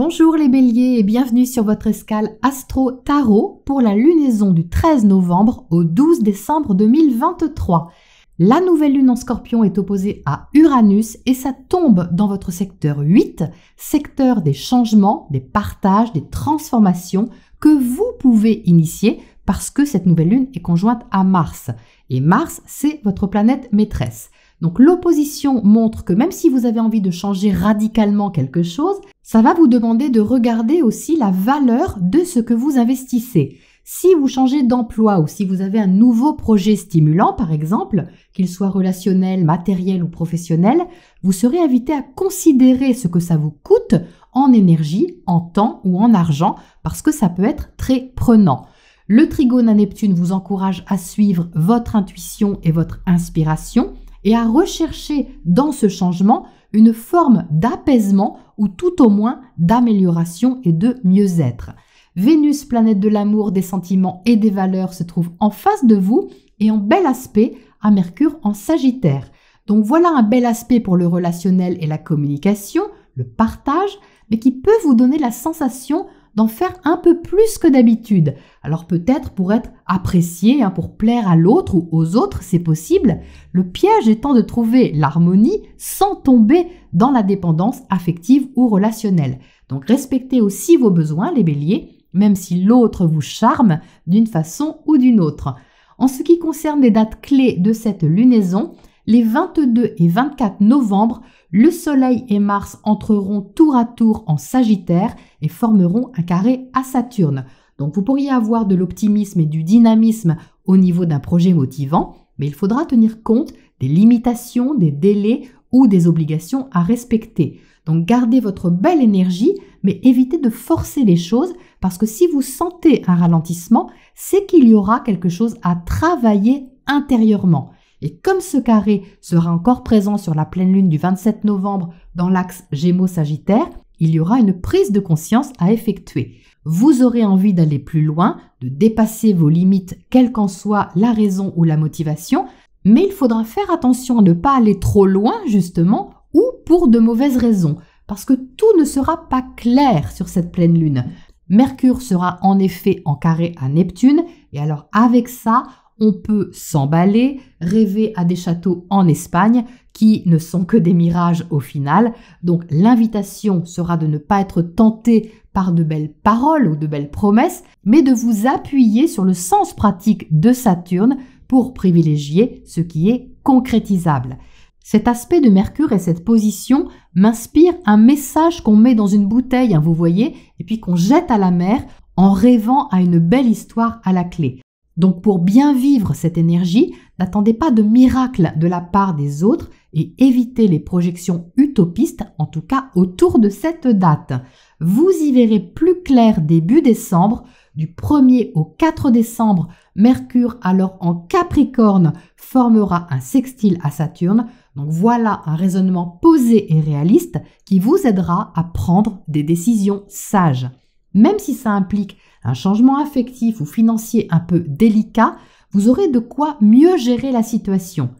Bonjour les béliers et bienvenue sur votre escale Astro Tarot pour la lunaison du 13 novembre au 12 décembre 2023. La nouvelle lune en Scorpion est opposée à Uranus et ça tombe dans votre secteur 8, secteur des changements, des partages, des transformations que vous pouvez initier parce que cette nouvelle lune est conjointe à Mars. Et Mars, c'est votre planète maîtresse. Donc l'opposition montre que même si vous avez envie de changer radicalement quelque chose, ça va vous demander de regarder aussi la valeur de ce que vous investissez. Si vous changez d'emploi ou si vous avez un nouveau projet stimulant, par exemple, qu'il soit relationnel, matériel ou professionnel, vous serez invité à considérer ce que ça vous coûte en énergie, en temps ou en argent, parce que ça peut être très prenant. Le trigone à Neptune vous encourage à suivre votre intuition et votre inspiration et à rechercher dans ce changement une forme d'apaisement ou tout au moins d'amélioration et de mieux-être. Vénus, planète de l'amour, des sentiments et des valeurs, se trouve en face de vous et en bel aspect à Mercure en Sagittaire. Donc voilà un bel aspect pour le relationnel et la communication, le partage, mais qui peut vous donner la sensation d'en faire un peu plus que d'habitude. Alors peut-être pour être apprécié, pour plaire à l'autre ou aux autres, c'est possible. Le piège étant de trouver l'harmonie sans tomber dans la dépendance affective ou relationnelle. Donc respectez aussi vos besoins, les béliers, même si l'autre vous charme d'une façon ou d'une autre. En ce qui concerne les dates clés de cette lunaison, les 22 et 24 novembre, le Soleil et Mars entreront tour à tour en Sagittaire et formeront un carré à Saturne. Donc vous pourriez avoir de l'optimisme et du dynamisme au niveau d'un projet motivant, mais il faudra tenir compte des limitations, des délais ou des obligations à respecter. Donc gardez votre belle énergie, mais évitez de forcer les choses parce que si vous sentez un ralentissement, c'est qu'il y aura quelque chose à travailler intérieurement. Et comme ce carré sera encore présent sur la pleine lune du 27 novembre dans l'axe Gémeaux-Sagittaire, il y aura une prise de conscience à effectuer. Vous aurez envie d'aller plus loin, de dépasser vos limites, quelle qu'en soit la raison ou la motivation, mais il faudra faire attention à ne pas aller trop loin justement ou pour de mauvaises raisons, parce que tout ne sera pas clair sur cette pleine lune. Mercure sera en effet en carré à Neptune, et alors avec ça, on peut s'emballer, rêver à des châteaux en Espagne qui ne sont que des mirages au final. Donc l'invitation sera de ne pas être tenté par de belles paroles ou de belles promesses, mais de vous appuyer sur le sens pratique de Saturne pour privilégier ce qui est concrétisable. Cet aspect de Mercure et cette position m'inspire un message qu'on met dans une bouteille, vous voyez, et puis qu'on jette à la mer en rêvant à une belle histoire à la clé. Donc pour bien vivre cette énergie, n'attendez pas de miracle de la part des autres et évitez les projections utopistes, en tout cas autour de cette date. Vous y verrez plus clair début décembre, du 1er au 4 décembre, Mercure alors en Capricorne formera un sextile à Saturne. Donc voilà un raisonnement posé et réaliste qui vous aidera à prendre des décisions sages. Même si ça implique un changement affectif ou financier un peu délicat, vous aurez de quoi mieux gérer la situation.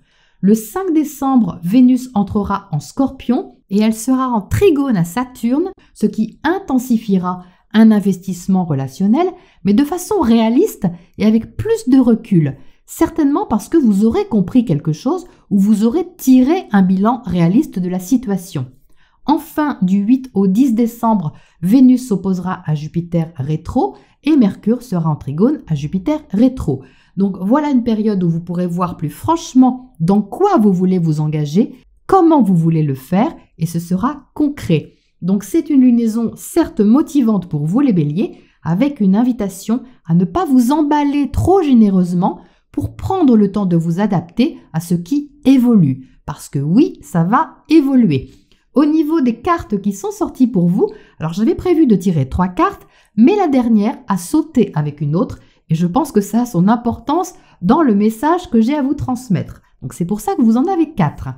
Le 5 décembre, Vénus entrera en Scorpion et elle sera en trigone à Saturne, ce qui intensifiera un investissement relationnel, mais de façon réaliste et avec plus de recul. Certainement parce que vous aurez compris quelque chose ou vous aurez tiré un bilan réaliste de la situation. Enfin, du 8 au 10 décembre, Vénus s'opposera à Jupiter rétro et Mercure sera en trigone à Jupiter rétro. Donc voilà une période où vous pourrez voir plus franchement dans quoi vous voulez vous engager, comment vous voulez le faire et ce sera concret. Donc c'est une lunaison certes motivante pour vous les béliers, avec une invitation à ne pas vous emballer trop généreusement pour prendre le temps de vous adapter à ce qui évolue. Parce que oui, ça va évoluer. Au niveau des cartes qui sont sorties pour vous, alors j'avais prévu de tirer 3 cartes, mais la dernière a sauté avec une autre et je pense que ça a son importance dans le message que j'ai à vous transmettre. Donc c'est pour ça que vous en avez 4.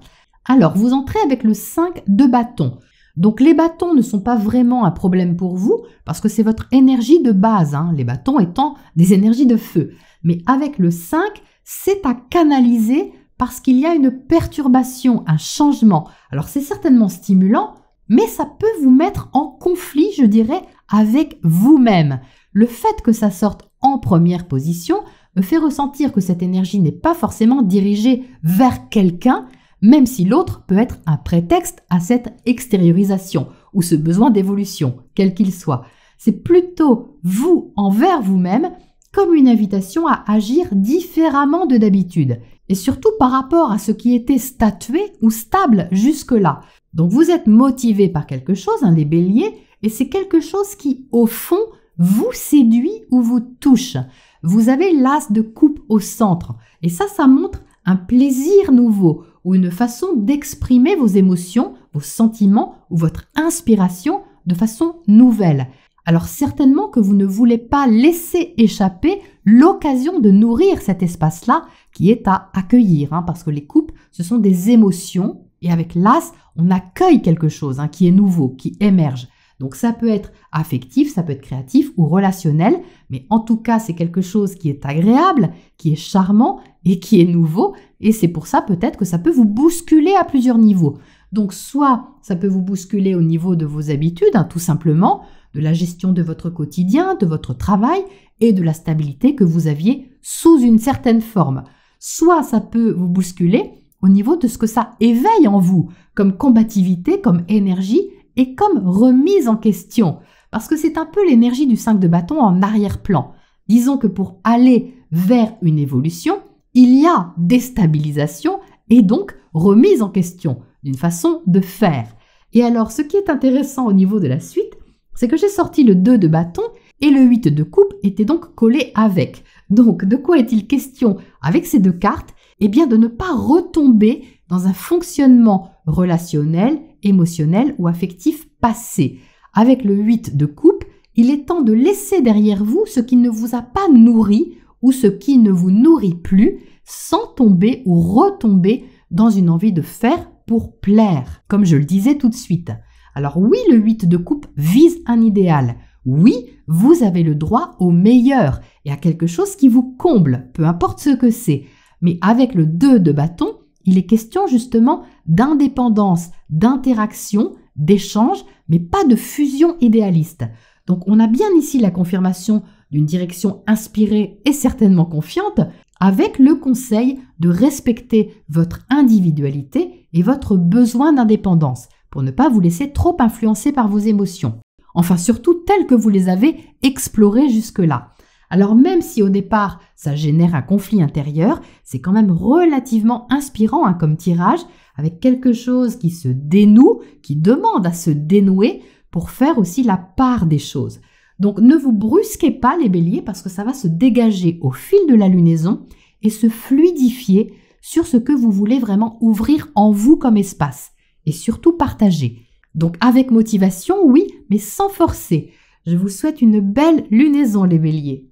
Alors vous entrez avec le 5 de bâton. Donc les bâtons ne sont pas vraiment un problème pour vous parce que c'est votre énergie de base, les bâtons étant des énergies de feu. Mais avec le 5, c'est à canaliser parce qu'il y a une perturbation, un changement. Alors c'est certainement stimulant, mais ça peut vous mettre en conflit, je dirais, avec vous-même. Le fait que ça sorte en première position me fait ressentir que cette énergie n'est pas forcément dirigée vers quelqu'un, même si l'autre peut être un prétexte à cette extériorisation ou ce besoin d'évolution, quel qu'il soit. C'est plutôt vous envers vous-même comme une invitation à agir différemment de d'habitude, et surtout par rapport à ce qui était statué ou stable jusque-là. Donc vous êtes motivé par quelque chose, les béliers, et c'est quelque chose qui, au fond, vous séduit ou vous touche. Vous avez l'as de coupe au centre, et ça montre un plaisir nouveau ou une façon d'exprimer vos émotions, vos sentiments ou votre inspiration de façon nouvelle. Alors certainement que vous ne voulez pas laisser échapper l'occasion de nourrir cet espace-là qui est à accueillir, parce que les coupes, ce sont des émotions et avec l'as, on accueille quelque chose qui est nouveau, qui émerge. Donc ça peut être affectif, ça peut être créatif ou relationnel, mais en tout cas c'est quelque chose qui est agréable, qui est charmant et qui est nouveau, et c'est pour ça peut-être que ça peut vous bousculer à plusieurs niveaux. Donc soit ça peut vous bousculer au niveau de vos habitudes, tout simplement, de la gestion de votre quotidien, de votre travail et de la stabilité que vous aviez sous une certaine forme. Soit ça peut vous bousculer au niveau de ce que ça éveille en vous, comme combativité, comme énergie et comme remise en question. Parce que c'est un peu l'énergie du 5 de bâton en arrière-plan. Disons que pour aller vers une évolution, il y a déstabilisation et donc remise en question d'une façon de faire. Et alors, ce qui est intéressant au niveau de la suite, c'est que j'ai sorti le 2 de bâton et le 8 de coupe était donc collé avec. Donc, de quoi est-il question avec ces deux cartes? Eh bien, de ne pas retomber dans un fonctionnement relationnel, émotionnel ou affectif passé. Avec le 8 de coupe, il est temps de laisser derrière vous ce qui ne vous a pas nourri ou ce qui ne vous nourrit plus sans tomber ou retomber dans une envie de faire pour plaire, comme je le disais tout de suite. Alors oui, le 8 de coupe vise un idéal. Oui, vous avez le droit au meilleur et à quelque chose qui vous comble, peu importe ce que c'est. Mais avec le 2 de bâton, il est question justement d'indépendance, d'interaction, d'échange, mais pas de fusion idéaliste. Donc on a bien ici la confirmation d'une direction inspirée et certainement confiante, avec le conseil de respecter votre individualité et votre besoin d'indépendance, pour ne pas vous laisser trop influencer par vos émotions. Enfin surtout telles que vous les avez explorées jusque-là. Alors même si au départ ça génère un conflit intérieur, c'est quand même relativement inspirant comme tirage, avec quelque chose qui se dénoue, qui demande à se dénouer pour faire aussi la part des choses. Donc ne vous brusquez pas les béliers parce que ça va se dégager au fil de la lunaison et se fluidifier sur ce que vous voulez vraiment ouvrir en vous comme espace et surtout partager. Donc avec motivation, oui, mais sans forcer. Je vous souhaite une belle lunaison les béliers.